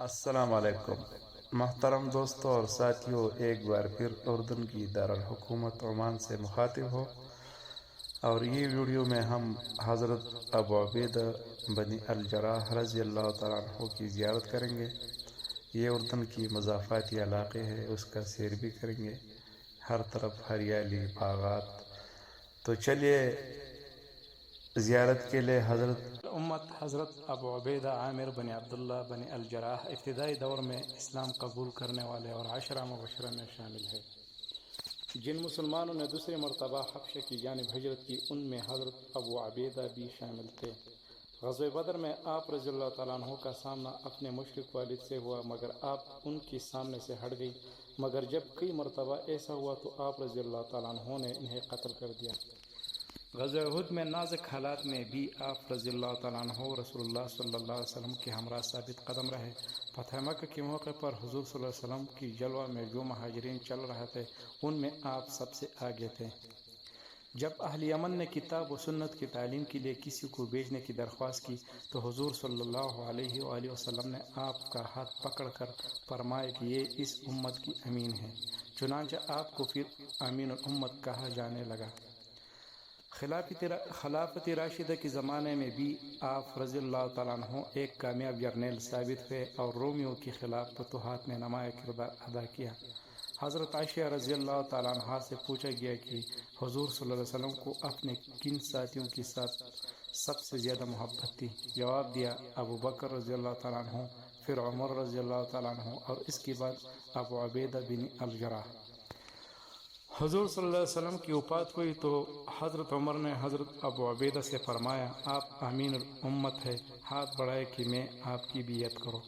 السلام علیکم محترم دوستوں اور ساتھیوں، ایک بار پھر اردن کی دارالحکومت عمان سے مخاطب ہو، اور یہ ویڈیو میں ہم حضرت ابو عبیدہ بن الجراح رضی اللہ تعالیٰ عنہ کی زیارت کریں گے۔ یہ اردن کی مضافاتی علاقے ہے، اس کا سیر بھی کریں گے، ہر طرف ہریالی، باغات۔ تو چلیے زیارت کے لیے حضرت ابو عبیدہ عامر بن عبداللہ بن الجراح ابتدائی دور میں اسلام قبول کرنے والے اور 10 مبشرہ میں شامل ہے۔ جن مسلمانوں نے دوسری مرتبہ حبشہ کی جانب ہجرت کی، ان میں حضرت ابو عبیدہ بھی شامل تھے۔ غزوہ بدر میں آپ رضی اللہ تعالیٰ عنہ کا سامنا اپنے مشرک والد سے ہوا، مگر آپ ان کے سامنے سے ہٹ گئی، مگر جب کئی مرتبہ ایسا ہوا تو آپ رضی اللہ تعالیٰ عنہ نے انہیں قتل کر دیا۔ غزوہ احد میں نازک حالات میں بھی آپ رضی اللہ تعالیٰ عنہ رسول اللہ صلی اللہ علیہ وسلم کے ہمراہ ثابت قدم رہے۔ فتح مکہ کے موقع پر حضور صلی اللہ علیہ وسلم کی جلوہ میں جو مہاجرین چل رہے تھے، ان میں آپ سب سے آگے تھے۔ جب اہل یمن نے کتاب و سنت کی تعلیم کے لیے کسی کو بھیجنے کی درخواست کی تو حضور صلی اللہ علیہ وآلہ وسلم نے آپ کا ہاتھ پکڑ کر فرمایا کہ یہ اس امت کی امین ہے۔ چنانچہ آپ کو پھر امین الامت کہا جانے لگا۔ خلافت راشدہ کے زمانے میں بھی آپ رضی اللہ تعالیٰ عنہ ایک کامیاب جرنیل ثابت ہوئے اور رومیوں کے خلاف فتوحات میں نمایاں کردار ادا کیا۔ حضرت عائشہ رضی اللہ تعالیٰ عنہ سے پوچھا گیا کہ حضور صلی اللہ علیہ وسلم کو اپنے کن ساتھیوں کے ساتھ سب سے زیادہ محبت تھی؟ جواب دیا، ابو بکر رضی اللہ تعالیٰ عنہ، پھر عمر رضی اللہ تعالیٰ عنہ، اور اس کے بعد ابو عبیدہ بن الجراح۔ حضور صلی اللہ علیہ وسلم کی وفات ہوئی تو حضرت عمر نے حضرت ابو عبیدہ سے فرمایا، آپ امین الامت ہے، ہاتھ بڑھائے کہ میں آپ کی بیعت کروں۔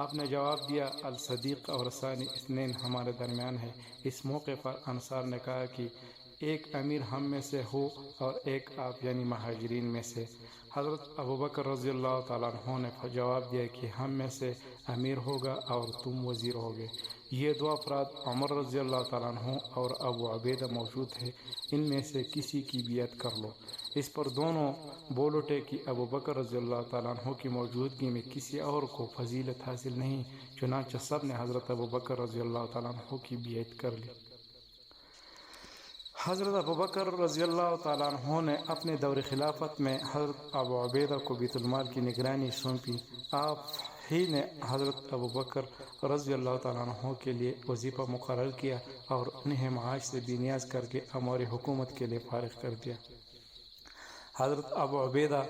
آپ نے جواب دیا، الصدیق اور ثانی اثنین ہمارے درمیان ہے۔ اس موقع پر انصار نے کہا کہ ایک امیر ہم میں سے ہو اور ایک آپ یعنی مہاجرین میں سے۔ حضرت ابو بکر رضی اللہ تعالیٰ عنہ نے جواب دیا کہ ہم میں سے امیر ہوگا اور تم وزیر ہوگے۔ یہ دو افراد عمر رضی اللہ تعالیٰ عنہ اور ابو عبیدہ موجود ہیں، ان میں سے کسی کی بیعت کر لو۔ اس پر دونوں بول اٹھے کہ ابو بکر رضی اللہ تعالیٰ عنہ کی موجودگی میں کسی اور کو فضیلت حاصل نہیں۔ چنانچہ سب نے حضرت ابو بکر رضی اللہ تعالیٰ عنہ کی بیعت کر لی۔ حضرت ابو بکر رضی اللہ تعالیٰ عنہ نے اپنے دور خلافت میں حضرت ابو عبیدہ کو بیت المال کی نگرانی سونپی۔ آپ ہی نے حضرت ابو بکر رضی اللہ تعالیٰ عنہ کے لیے وظیفہ مقرر کیا اور انہیں معاش سے بے نیاز کر کے امور حکومت کے لیے فارغ کر دیا۔ حضرت ابو عبیدہ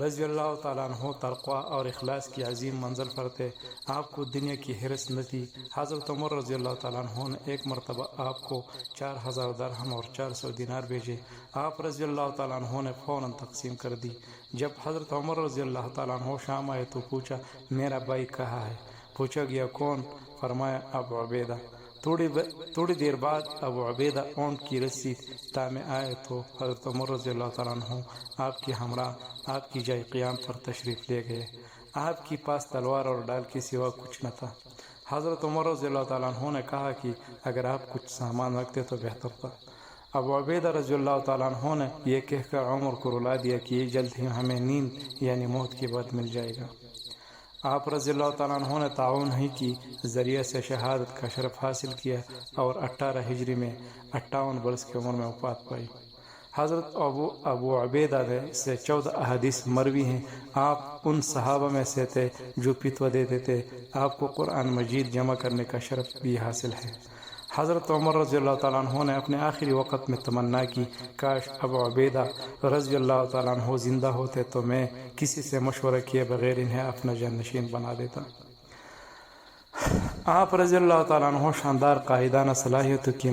رضی اللہ تعالیٰ عنہ تقوی اور اخلاص کی عظیم منزل پر تھے۔ آپ کو دنیا کی حرص نہ تھی۔ حضرت عمر رضی اللہ تعالیٰ عنہ نے ایک مرتبہ آپ کو 4000 درہم اور 400 دینار بھیجے۔ آپ رضی اللہ تعالیٰ عنہ نے فوراً تقسیم کر دی۔ جب حضرت عمر رضی اللہ تعالیٰ عنہ شام آئے تو پوچھا، میرا بھائی کہاں ہے؟ پوچھا گیا، کون؟ فرمایا، ابو عبیدہ۔ تھوڑی دیر بعد ابو عبیدہ اونٹ کی رسی تامے آئے تو حضرت عمر رضی اللہ تعالیٰ عنہ آپ کے ہمراہ آپ کی جائے قیام پر تشریف لے گئے۔ آپ کے پاس تلوار اور ڈال کے سوا کچھ نہ تھا۔ حضرت عمر رضی اللہ تعالیٰ عنہ نے کہا کہ اگر آپ کچھ سامان رکھتے تو بہتر تھا۔ ابو عبیدہ رضی اللہ تعالیٰ عنہ نے یہ کہہ کر عمر کو رلا دیا کہ یہ جلد ہی ہمیں نیند یعنی موت کے بعد مل جائے گا۔ آپ رضی اللہ تعالیٰ عنہ نے تعاون ہی کی ذریعے سے شہادت کا شرف حاصل کیا اور 18 ہجری میں 58 برس کی عمر میں وفات پائی۔ حضرت ابو عبیدہ سے 14 احادیث مروی ہیں۔ آپ ان صحابہ میں سے تھے جو فتویٰ دیتے تھے۔ آپ کو قرآن مجید جمع کرنے کا شرف بھی حاصل ہے۔ حضرت عمر رضی اللہ تعالیٰ عنہ نے اپنے آخری وقت میں تمنا کی، کاش ابو عبیدہ رضی اللہ تعالیٰ عنہ زندہ ہوتے تو میں کسی سے مشورہ کیے بغیر انہیں اپنا جانشین بنا دیتا۔ آپ رضی اللہ تعالیٰ عنہ شاندار قائدانہ صلاحیتوں کی